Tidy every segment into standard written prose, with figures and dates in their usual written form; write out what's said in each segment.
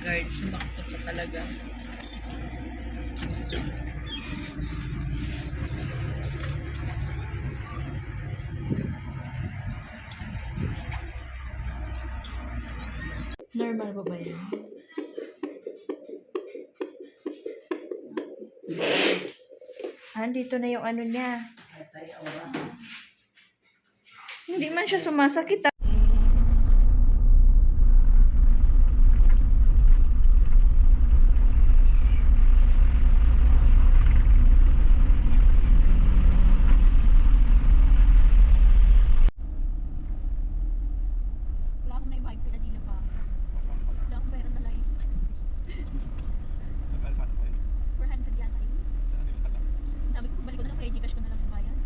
guard. Sumakot na talaga. Normal ba ba yun? Dito na yung ano niya. Hindi man siya sumasakit. Wala akong naibahig kaya dila pa. Wala akong bayaran balay. 400 yata yun. Sabi ko, balik ko na lang kaya Gcash ko na lang yung bayad.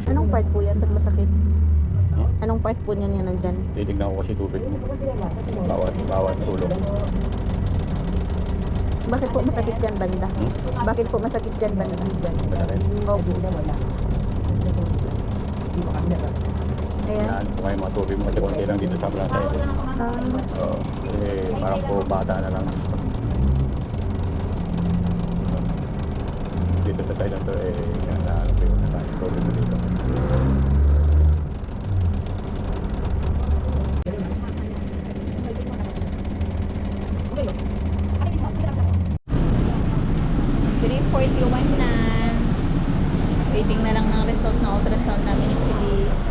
Anong part po yan? Ba't masakit? Anong part po niyan yan nandyan? Titignan ko kasi tubig mo. Bawat tulong. Bakit po masakit dyan banda? Bakit po masakit dyan banda? Wala rin. Opo. Ayan. Yan po kayo mga tubig mo kasi konti lang dito sa plaza ito. Kasi parang po bata na lang. Dito sa tayo lang to yan na ano po na tayo. Tubig mo dito. na. Waiting na lang ng result ng ultrasound namin ni Feliz.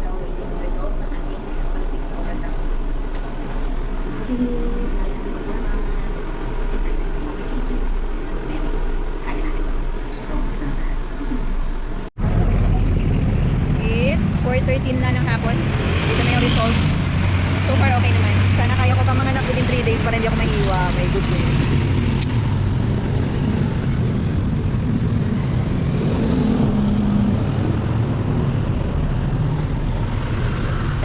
Waiting result ng ating pang-6 na ultrasound. Feliz, it's 4:13 na ng hapon. Dito na yung result. So far, okay naman. Sana kaya ko pa manganak within 3 days para hindi ako mahiwa. May good news.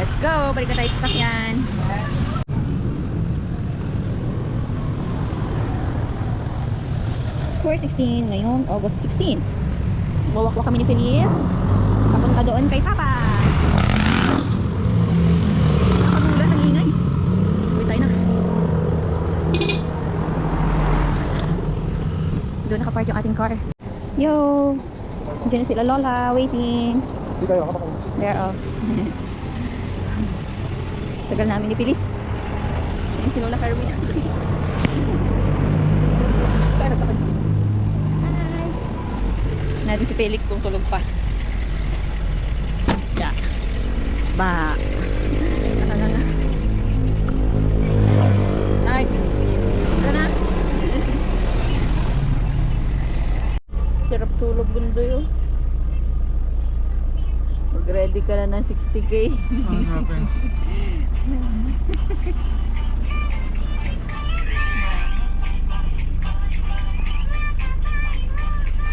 Let's go! Balik na tayo sa sakyan. It's 4:16 ngayong August 16. Wawakwak kami ni Feliz. Papunta doon kay Papa. Doon nakapark yung ating car. Yo! Diyan na sila Lola, waiting. There, oh. Tagal namin ni Feliz. Ayan si Lola Carmina. Hi! Natin si Felix kung tulog pa. Yeah. Ba. ka na ng 60K. Ano grabe.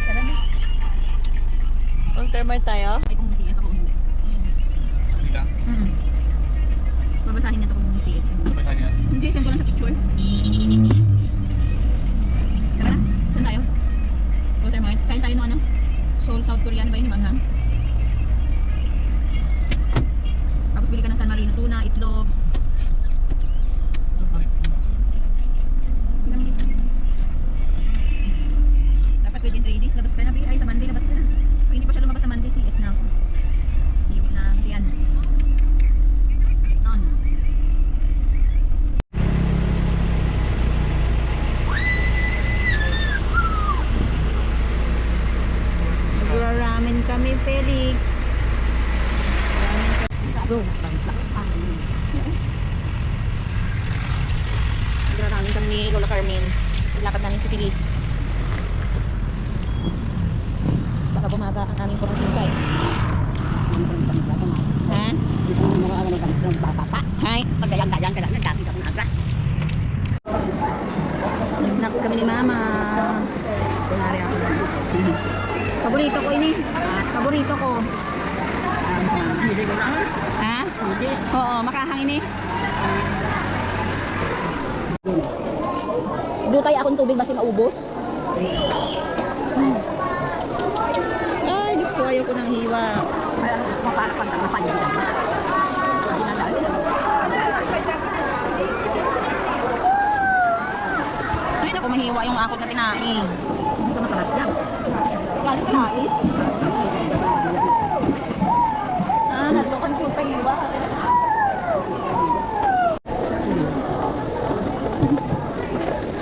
Tara na. Ultramar tayo. Ay, kung CS ako hindi. Sila. Babasahin niya to kung CS yun. Sabay tayo yan. Hindi, send ko lang sa picture. Tara na. Saan tayo? Ultramar. Kain tayo ng ano? Seoul, South Korea. Ano ba yun yung manghang? Tapos bili ka ng San Marino Suna, itlog. Ito pa rin. Dapat within 3 days, labas ka na. Ay, sa Monday, labas ka na. Pag hindi pa siya lumabas sa Monday, CS na ako. Hiyok na, diyan. Sakit nun. Nagra-ramen kami, Felix. Let's go. Nagra-ramen kami ni Lola Carmen. Lakad namin si Felix. Baka bumaga ang aming purusukay. Ha? Hi. Pagdayang-dayang ka lang, nagdami ka ng aga. Snacks kami ni Mama. Kunwari ako. Paborito ko ini. Paborito ko. Hindi ko na. Ha? Hindi. Oo, makahang ini. Dutay akong tubig basi maubos. Ay, Diyos ko, ayaw ko ng hiwa. Para pag napanyan ka na. Hindi na dahil. Ay, naku, mahiwa yung akot na tinaing. Hindi ka masarap yan. Galing kinain? Ah, naglokan ko pa hiwa.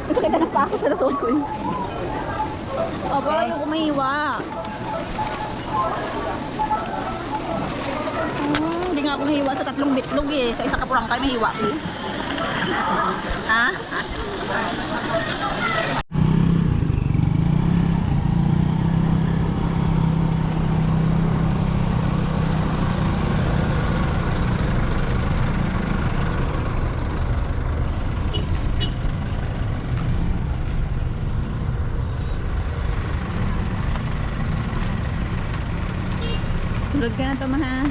Masakit na pa ako sa lasol ko eh. Aba, ayaw ko mahiwa. Hindi nga ako mahiwa sa 3 bitlog eh. Sa isa kapurangkay mahiwa ko. Ha? Tulog ka na to, maha.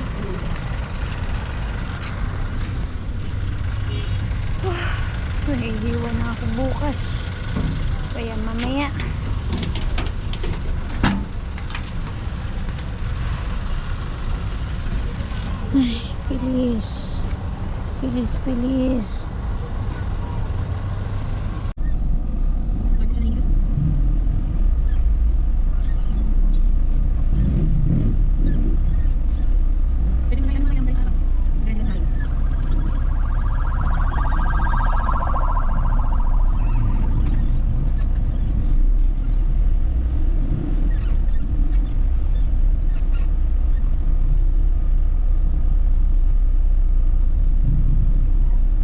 Nahihiwa na ako bukas. Kaya mamaya. Ay, bilis. Bilis, bilis. Pwede mo na yan mamaya ang araw. Ready na tayo.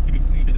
Ibig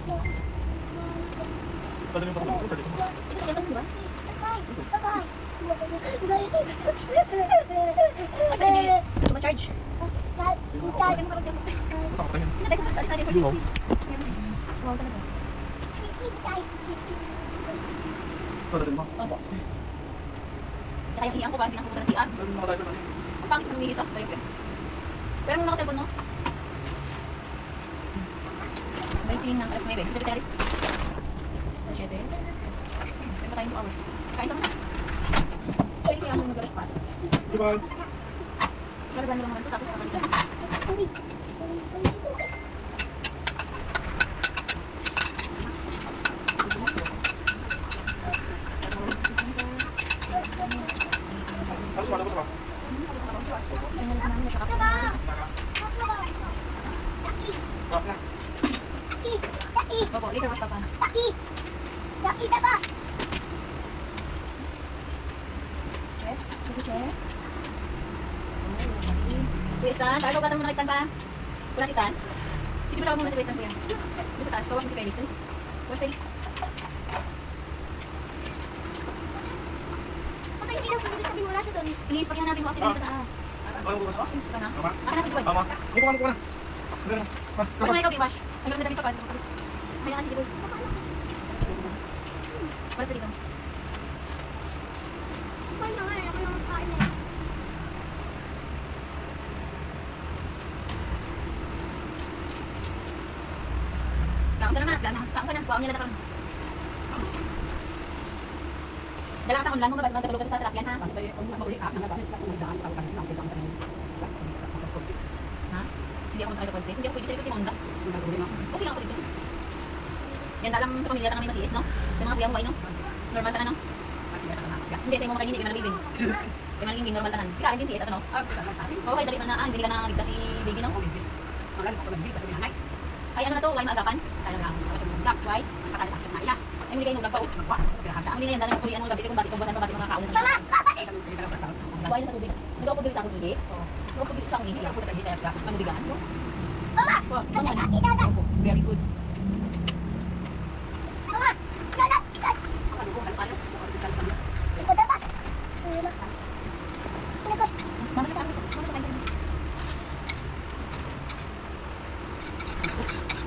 Pwede mo pa ako. Pwede mo. Ay, pwede hindi. Ito ba charge? Patayin. Hindi, teka, alis natin first. Hindi mo. Wow, talaga. Pwede mo. Opo. Tsaka yung iyang ko, parang pinang pupunta na CR. Pwede mo makatayo pa. Ang pangit ng mihis ako. Pero muna ako cellphone mo. Baiting ng alas 9. Sabi tayo, Aris. Alas 7. Kaya pa tayo 2 hours. Kain ka muna. Pwede kaya ako mag-alas pa. Di ba? Maragano lang naman ito, tapos kapalitan. Alas wala ko ba? Ang alas namin, siya kapos namin. Wala na. Opo, later mas papa. Check? Sige, check. Kuya Stan, paano kasama mo na kay Stan pa? Wala si Stan? Sige, tawag muna si Kuya Stan, kuya. Doon sa taas, tawag mo si Felix. Kuya Felix. Please, pakihanapin mo ako sa taas. Ano bukas ba? Ito ka na. Tama. Akin na si Kuya. Tama. Buko ka na, buko na. Ano? Huwag mo na ikaw, Biwash. Ay, meron na damit pa pa. May na si Kuya. Wala pa dito. Kaon ka naman. Kaon ka na. Kuha niya na nakarang. Dala ka sa ulan mo, mabas magkatulog ka sa salakyan, ha? Ha? Hindi ako masakay sa kotse. Hindi ako pwede sa likod ni Monda. Okay lang ako dito. Yan dalang sa pamilya na kami masiis, no? Sa mga kuya mo, no? Normal ka na, no? Hindi, sa imo mga hindi ka nalibing. Kaya malaging normal ka na. Si Karen din si Esa, no? Oo, kaya dali ka na, hindi ka na ligtas si Biggie, no? Ay, ano na to? Why maagapan? Why? Ay, muli kayo nung nagpa-ut. Ang nila yan, dalang ako yung gabi ko kung basi mga kaon na sa buhay na sa tubig. Nag-upod din sa akong higi. Nag-upod din sa akong higi. Ako na kaya manubigan. Very good.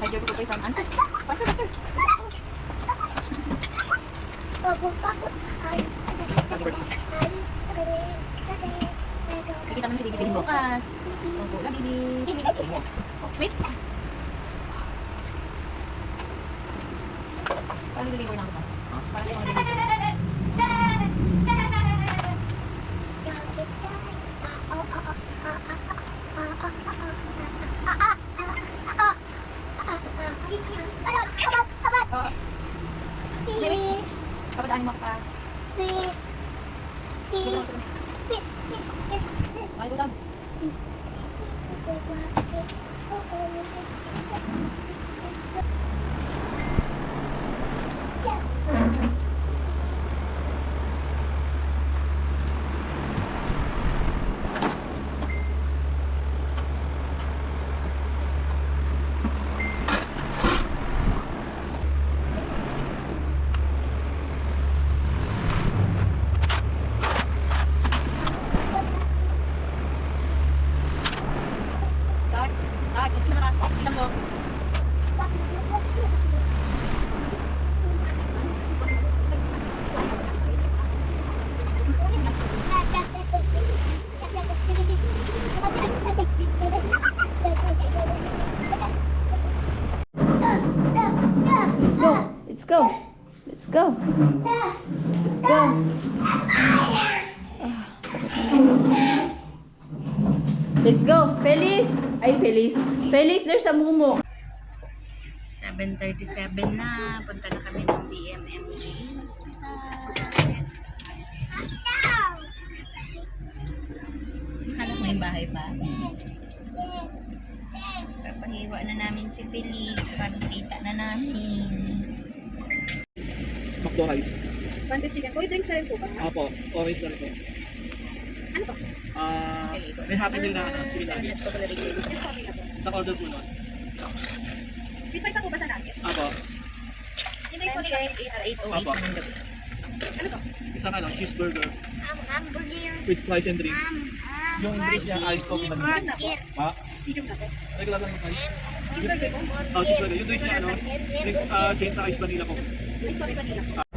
Ay, Jerry, ko from Anta. Faster, faster. Nakikita mo na si Bibi Bilis bukas. Opo, la Bibi. Sweet. Parang deliver na ako ba? Parang di ako deliver. Please, Kapadaan mo pa. please, please, please, please, please, please. Ay, doon. Isang po. Let's go. Let's go. Let's go. Let's go. Let's go. Feliz. Ay, Feliz. Feliz, there's a mumo. 7:37 na. Punta na kami ng BMMG Hospital. Hanap mo yung bahay pa? Papahiwa na namin si Feliz para kita na namin. Macdo rice. Fantasy chicken. Koy drinks tayo po ba? Apo, orange na rin po. Ano ba? May happy meal na sige lagi. Sa order po nun. Dito pa po ba sa natin? Apo. check. It's 8:08 Papa. ng gabi. Ano to? Isang ano, cheeseburger Hamburger. with fries and drinks. Yung drinks niya, ice coffee na Burger. Ha? Medium natin. Regular lang yung price. Burger ko. Oh, cheeseburger. Yung drinks niya, ano, drinks, change sa ice vanilla ko. Ice coffee vanilla.